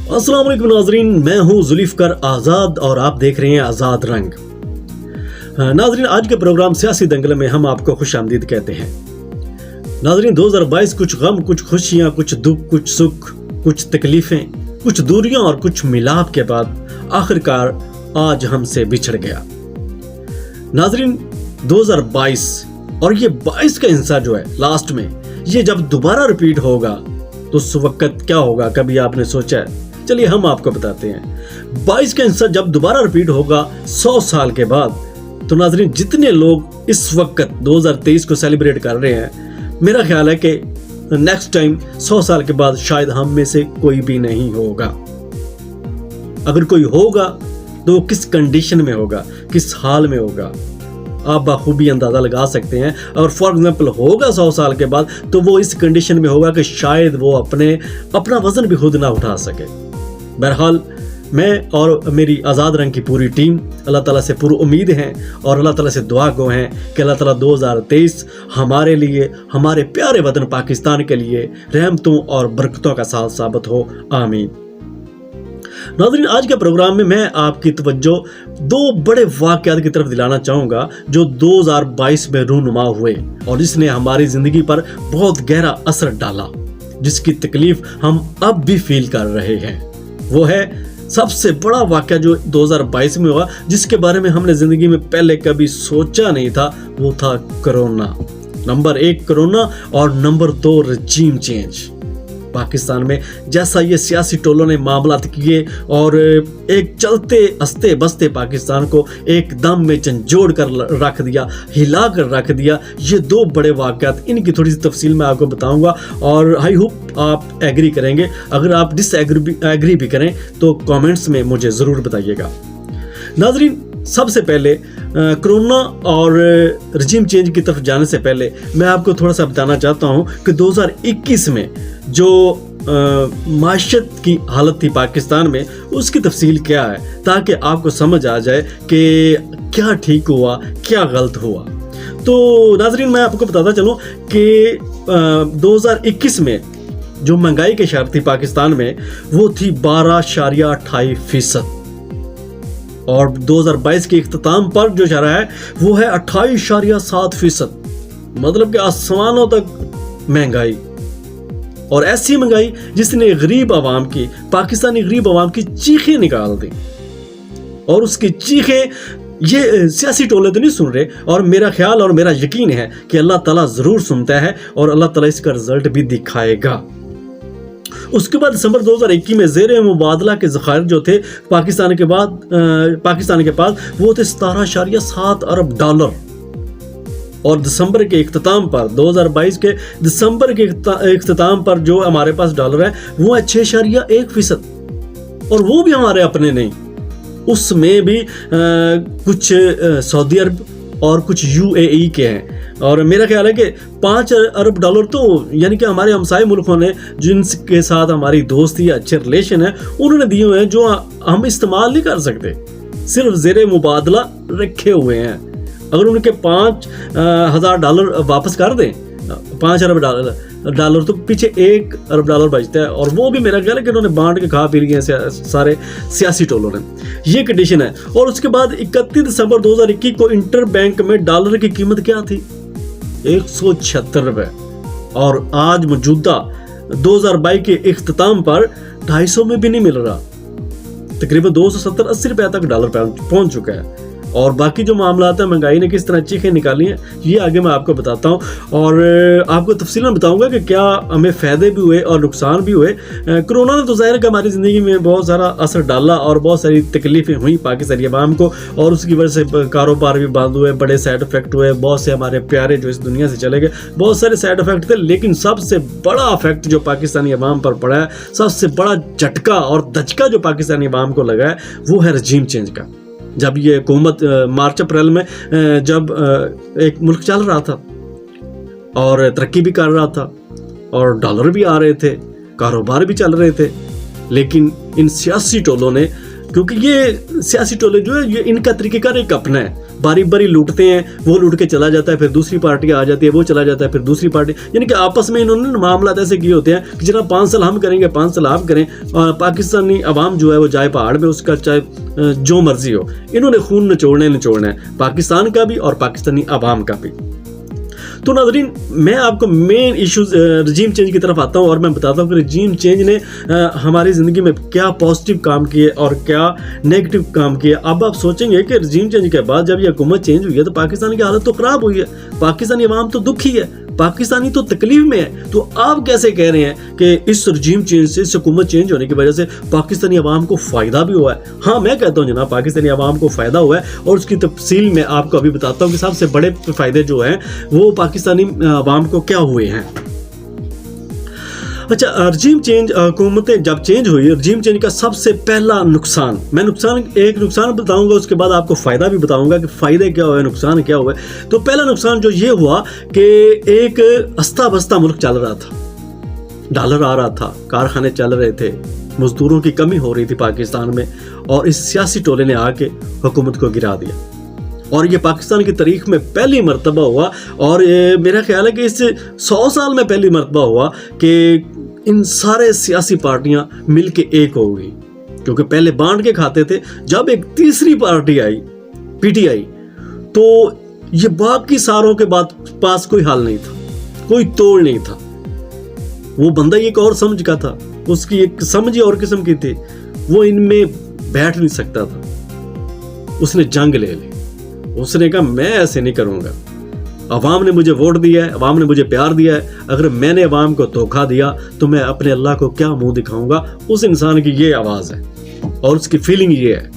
السلام علیکم ناظرین، میں ہوں ذوالفقار آزاد اور آپ دیکھ رہے ہیں آزاد رنگ۔ ناظرین، آج کے پروگرام سیاسی دنگل میں ہم آپ کو خوش آمدید کہتے ہیں۔ ناظرین، 2022 کچھ غم، کچھ خوشیاں، کچھ دکھ، کچھ سکھ، کچھ تکلیفیں، کچھ دوریاں اور کچھ ملاپ کے بعد آخرکار آج ہم سے بچھڑ گیا۔ ناظرین، 2022 اور یہ 22 کا حصہ جو ہے لاسٹ میں، یہ جب دوبارہ ریپیٹ ہوگا تو اس وقت کیا ہوگا، کبھی آپ نے سوچا ہے؟ چلیے ہم آپ کو بتاتے ہیں۔ 22 کا حصہ جب دوبارہ ریپیٹ ہوگا 100 سال کے بعد، تو ناظرین جتنے لوگ اس وقت 2023 کو سیلیبریٹ کر رہے ہیں، میرا خیال ہے کہ نیکسٹ ٹائم 100 سال کے بعد شاید ہم میں سے کوئی بھی نہیں ہوگا۔ اگر کوئی ہوگا تو کس کنڈیشن میں ہوگا، کس حال میں ہوگا، آپ بخوبی اندازہ لگا سکتے ہیں۔ اور فار ایگزامپل ہوگا 100 سال کے بعد، تو وہ اس کنڈیشن میں ہوگا کہ شاید وہ اپنا وزن بھی خود نہ اٹھا سکے۔ بہرحال میں اور میری آزاد رنگ کی پوری ٹیم اللہ تعالیٰ سے پر امید ہیں اور اللہ تعالیٰ سے دعا گو ہیں کہ اللہ تعالیٰ 2023 ہمارے لیے، ہمارے پیارے وطن پاکستان کے لیے رحمتوں اور برکتوں کا ساتھ ثابت ہو، آمین۔ ناظرین، آج کے پروگرام میں آپ کی توجہ 2 بڑے واقعات کی طرف دلانا چاہوں گا جو 2022 میں رونما ہوئے اور جس نے ہماری زندگی پر بہت گہرا اثر ڈالا، جس کی تکلیف ہم اب بھی فیل کر رہے ہیں۔ وہ ہے سب سے بڑا واقعہ جو 2022 میں ہوا، جس کے بارے میں ہم نے زندگی میں پہلے کبھی سوچا نہیں تھا، وہ تھا کرونا۔ نمبر 1 کرونا اور نمبر 2 رجیم چینج۔ پاکستان میں جیسا یہ سیاسی ٹولوں نے معاملات کیے اور ایک چلتے ہستے بستے پاکستان کو ایک دم میں جھنجھوڑ کر رکھ دیا، ہلا کر رکھ دیا، یہ 2 بڑے واقعات، ان کی تھوڑی سی تفصیل میں آپ کو بتاؤں گا اور آئی ہوپ آپ ایگری کریں گے۔ اگر آپ ڈس ایگری بھی کریں تو کامنٹس میں مجھے ضرور بتائیے گا۔ ناظرین، سب سے پہلے کرونا اور رجیم چینج کی طرف جانے سے پہلے میں آپ کو تھوڑا سا بتانا چاہتا ہوں کہ 2021 میں جو معیشت کی حالت تھی پاکستان میں، اس کی تفصیل کیا ہے، تاکہ آپ کو سمجھ آ جائے کہ کیا ٹھیک ہوا، کیا غلط ہوا۔ تو ناظرین، میں آپ کو بتاتا چلوں کہ 2021 میں جو مہنگائی کی شرح تھی پاکستان میں، وہ تھی 12.28%، اور 2022 کے اختتام پر جو شرح ہے وہ ہے 28.7%، مطلب کہ آسمانوں تک مہنگائی، اور ایسی مہنگائی جس نے غریب عوام کی، پاکستانی غریب عوام کی چیخیں نکال دی۔ اور اس کی چیخیں یہ سیاسی ٹولے تو نہیں سن رہے، اور میرا خیال اور میرا یقین ہے کہ اللہ تعالیٰ ضرور سنتا ہے اور اللہ تعالیٰ اس کا رزلٹ بھی دکھائے گا۔ اس کے بعد دسمبر 2021 میں زیر مبادلہ کے ذخائر جو تھے پاکستان کے پاس، وہ تھے 17.7 ارب ڈالر، اور دسمبر کے اختتام پر 2022 کے دسمبر کے اختتام پر جو ہمارے پاس ڈالر ہے وہ ہے 6.1%، اور وہ بھی ہمارے اپنے نہیں، اس میں بھی کچھ سعودی عرب اور کچھ UAE کے ہیں، اور میرا خیال ہے کہ 5 ارب ڈالر تو یعنی کہ ہمارے ہمسائے ملکوں نے، جن کے ساتھ ہماری دوستی یا اچھے ریلیشن ہیں، انہوں نے دیے ہوئے ہیں جو ہم استعمال نہیں کر سکتے، صرف زیر مبادلہ رکھے ہوئے ہیں۔ اگر ان کے 5,000 ڈالر واپس کر دیں، 5 ارب ڈالر تو پیچھے 1 ارب ڈالر بچتا ہے، اور وہ بھی میرا خیال ہے کہ انہوں نے بانٹ کے کھا پی لیے ہیں سارے سیاسی ٹولوں نے۔ یہ کنڈیشن ہے۔ اور اس کے بعد 31 دسمبر 2021 کو انٹر بینک میں ڈالر کی قیمت کیا تھی؟ 176 روپے، اور آج موجودہ 2022 کے اختتام پر 250 میں بھی نہیں مل رہا، تقریباً 270-80 روپے تک ڈالر پہنچ چکا ہے۔ اور باقی جو معاملات ہیں، مہنگائی نے کس طرح چیخیں نکالی ہیں، یہ آگے میں آپ کو بتاتا ہوں، اور آپ کو تفصیل میں بتاؤں گا کہ کیا ہمیں فائدے بھی ہوئے اور نقصان بھی ہوئے۔ کرونا نے تو ظاہر ہے کہ ہماری زندگی میں بہت سارا اثر ڈالا اور بہت ساری تکلیفیں ہوئیں پاکستانی عوام کو، اور اس کی وجہ سے کاروبار بھی بند ہوئے، بڑے سائیڈ افیکٹ ہوئے، بہت سے ہمارے پیارے جو اس دنیا سے چلے گئے، بہت سارے سائیڈ افیکٹ تھے، لیکن سب سے بڑا افیکٹ جو پاکستانی عوام پر پڑا ہے، سب سے بڑا جھٹکا اور دھچکا جو پاکستانی عوام کو لگا ہے، وہ ہے رجیم چینج کا۔ جب یہ حکومت مارچ اپریل میں جب ایک ملک چل رہا تھا اور ترقی بھی کر رہا تھا اور ڈالر بھی آ رہے تھے، کاروبار بھی چل رہے تھے، لیکن ان سیاسی ٹولوں نے، کیونکہ یہ سیاسی ٹولے جو ہے، یہ ان کا طریقہ کار ایک اپنا ہے، باری باری لوٹتے ہیں، وہ لوٹ کے چلا جاتا ہے، پھر دوسری پارٹی آ جاتی ہے، وہ چلا جاتا ہے، پھر دوسری پارٹی، یعنی کہ آپس میں انہوں نے معاملات ایسے کیے ہوتے ہیں کہ جناب 5 سال ہم کریں گے، 5 سال آپ کریں، پاکستانی عوام جو ہے وہ جائے پہاڑ میں، اس کا چاہے جو مرضی ہو، انہوں نے خون نچوڑنا ہے پاکستان کا بھی اور پاکستانی عوام کا بھی۔ تو ناظرین، میں آپ کو مین ایشوز رجیم چینج کی طرف آتا ہوں اور میں بتاتا ہوں کہ رجیم چینج نے ہماری زندگی میں کیا پازیٹیو کام کیے اور کیا نیگیٹو کام کیے۔ اب آپ سوچیں گے کہ رجیم چینج کے بعد جب یہ حکومت چینج ہوئی ہے تو پاکستان کی حالت تو خراب ہوئی ہے، پاکستانی عوام تو دکھی ہے، پاکستانی تو تکلیف میں ہے، تو آپ کیسے کہہ رہے ہیں کہ اس رجیم چینج سے، اس حکومت چینج ہونے کی وجہ سے پاکستانی عوام کو فائدہ بھی ہوا ہے؟ ہاں، میں کہتا ہوں جناب پاکستانی عوام کو فائدہ ہوا ہے، اور اس کی تفصیل میں آپ کو ابھی بتاتا ہوں کہ سب سے بڑے فائدے جو ہیں وہ پاکستانی عوام کو کیا ہوئے ہیں۔ اچھا، رجیم چینج، حکومتیں جب چینج ہوئی، رجیم چینج کا سب سے پہلا نقصان، میں ایک نقصان بتاؤں گا، اس کے بعد آپ کو فائدہ بھی بتاؤں گا کہ فائدے کیا ہوئے، نقصان کیا ہوئے۔ تو پہلا نقصان جو یہ ہوا کہ ایک ہستا بستا ملک چل رہا تھا، ڈالر آ رہا تھا، کارخانے چل رہے تھے، مزدوروں کی کمی ہو رہی تھی پاکستان میں، اور اس سیاسی ٹولے نے آ کے حکومت کو گرا دیا، اور یہ پاکستان کی تاریخ میں پہلی مرتبہ ہوا، اور میرا خیال ہے کہ اس 100 سال میں پہلی مرتبہ ہوا کہ ان سارے سیاسی پارٹیاں مل کے ایک ہو گئی، کیونکہ پہلے بانٹ کے کھاتے تھے۔ جب ایک تیسری party I, P T I, تو یہ باقی ساروں کے پاس کوئی حل نہیں تھا، کوئی توڑ نہیں تھا۔ وہ بندہ ایک اور سمجھ کا تھا، اس کی ایک سمجھ اور قسم کی تھی، وہ ان میں بیٹھ نہیں سکتا تھا۔ اس نے جنگ لے لی، اس نے کہا میں ایسے نہیں کروں گا، عوام نے مجھے ووٹ دیا ہے، عوام نے مجھے پیار دیا ہے، اگر میں نے عوام کو دھوکہ دیا تو میں اپنے اللہ کو کیا منہ دکھاؤں گا۔ اس انسان کی یہ آواز ہے، اور اس کی فیلنگ یہ ہے،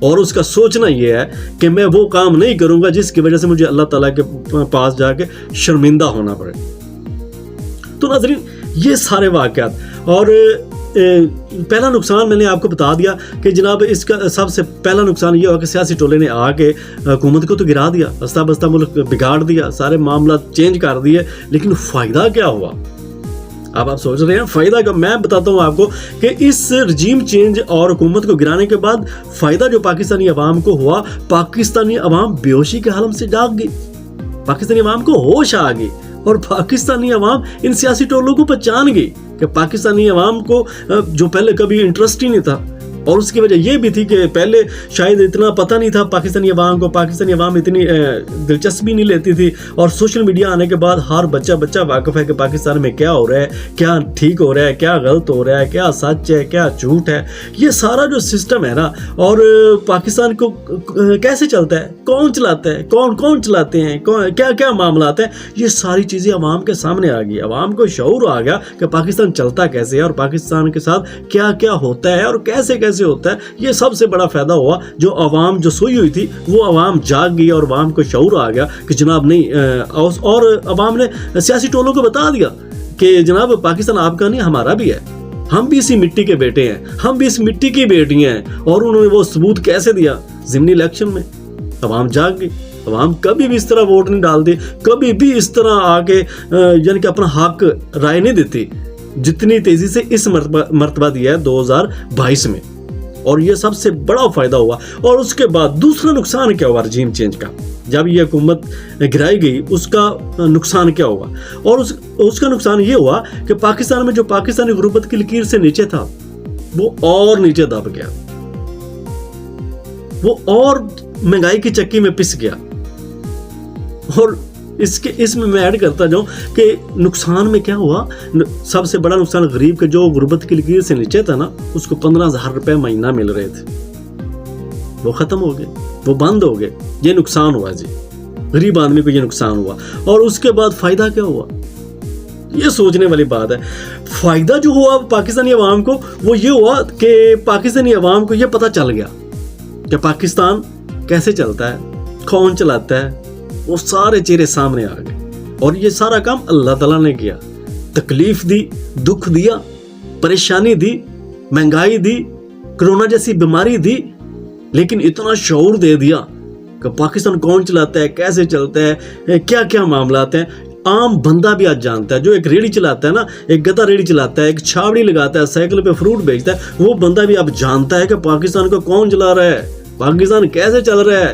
اور اس کا سوچنا یہ ہے کہ میں وہ کام نہیں کروں گا جس کی وجہ سے مجھے اللہ تعالیٰ کے پاس جا کے شرمندہ ہونا پڑے۔ تو ناظرین، یہ سارے واقعات، اور پہلا نقصان میں نے آپ کو بتا دیا کہ جناب اس کا سب سے پہلا نقصان یہ ہوا کہ سیاسی ٹولے نے آ کے حکومت کو تو گرا دیا، ہستا بستا ملک بگاڑ دیا، سارے معاملات چینج کر دیے، لیکن فائدہ کیا ہوا؟ اب آپ سوچ رہے ہیں فائدہ کا، میں بتاتا ہوں آپ کو کہ اس رجیم چینج اور حکومت کو گرانے کے بعد فائدہ جو پاکستانی عوام کو ہوا، پاکستانی عوام بے ہوشی کے عالم سے جاگ گئی، پاکستانی عوام کو ہوش آ گئی، اور پاکستانی عوام ان سیاسی ٹولوں کو پہچان گئی کہ پاکستانی عوام کو جو پہلے کبھی انٹرسٹ ہی نہیں تھا، اور اس کی وجہ یہ بھی تھی کہ پہلے شاید اتنا پتہ نہیں تھا پاکستانی عوام کو، پاکستانی عوام اتنی دلچسپی نہیں لیتی تھی، اور سوشل میڈیا آنے کے بعد ہر بچہ واقف ہے کہ پاکستان میں کیا ہو رہا ہے، کیا ٹھیک ہو رہا ہے، کیا غلط ہو رہا ہے، کیا سچ ہے، کیا جھوٹ ہے۔ یہ سارا جو سسٹم ہے نا، اور پاکستان کو کیسے چلتا ہے، کون چلاتا ہے، کون چلاتے ہیں، کیا معاملات ہیں، یہ ساری چیزیں عوام کے سامنے آ گئی، عوام کو شعور آ گیا کہ پاکستان چلتا کیسے ہے، اور پاکستان کے ساتھ کیا کیا ہوتا ہے، اور کیسے ہوتا ہے۔ یہ سب سے بڑا فائدہ ہوا، جو عوام جو سوئی ہوئی تھی وہ عوام جاگ گئی، اور عوام کو شعور آ گیا کہ جناب نہیں، اور عوام نے سیاسی ٹولوں کو بتا دیا کہ جناب پاکستان آپ کا نہیں، ہمارا بھی ہے، ہم بھی اسی مٹی کے بیٹے ہیں، ہم بھی اس مٹی کی بیٹیاں ہیں۔ اور انہوں نے وہ ثبوت کیسے دیا؟ ضمنی الیکشن میں عوام جاگ گئی، عوام کبھی بھی اس طرح ووٹ نہیں ڈالتی، کبھی بھی اس طرح آ کے یعنی کہ اپنا حق رائے نہیں دیتی جتنی تیزی سے اس مرتبہ دیا ہے 2022 میں، اور یہ سب سے بڑا فائدہ ہوا۔ اور اس کے بعد دوسرا نقصان کیا ہوا رجیم چینج کا؟ جب یہ حکومت گرائی گئی، اس کا نقصان کیا ہوا؟ اور اس کا نقصان یہ ہوا کہ پاکستان میں جو پاکستانی غربت کی لکیر سے نیچے تھا، وہ اور نیچے دب گیا، وہ اور مہنگائی کی چکی میں پس گیا۔ اور اس میں ایڈ کرتا جاؤں کہ نقصان میں کیا ہوا، سب سے بڑا نقصان غریب کے جو غربت کی لکیر سے نیچے تھا نا، اس کو 15,000 روپے مہینہ مل رہے تھے، وہ ختم ہو گئے، وہ بند ہو گئے۔ یہ نقصان ہوا جی، غریب آدمی کو یہ نقصان ہوا۔ اور اس کے بعد فائدہ کیا ہوا؟ یہ سوچنے والی بات ہے۔ فائدہ جو ہوا پاکستانی عوام کو، وہ یہ ہوا کہ پاکستانی عوام کو یہ پتہ چل گیا کہ پاکستان کیسے چلتا ہے، کون چلاتا ہے، وہ سارے چہرے سامنے آ گئے۔ اور یہ سارا کام اللہ تعالیٰ نے کیا، تکلیف دی، دکھ دیا، پریشانی دی، مہنگائی دی، کرونا جیسی بیماری دی، لیکن اتنا شعور دے دیا کہ پاکستان کون چلاتا ہے، کیسے چلتا ہے، کیا کیا معاملات ہیں۔ عام بندہ بھی آج جانتا ہے، جو ایک ریڑھی چلاتا ہے نا، ایک گدا ریڑھی چلاتا ہے، ایک چھاوڑی لگاتا ہے، سائیکل پہ فروٹ بیچتا ہے، وہ بندہ بھی اب جانتا ہے کہ پاکستان کو کون چلا رہا ہے، پاکستان کیسے چل رہا ہے،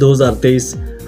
2023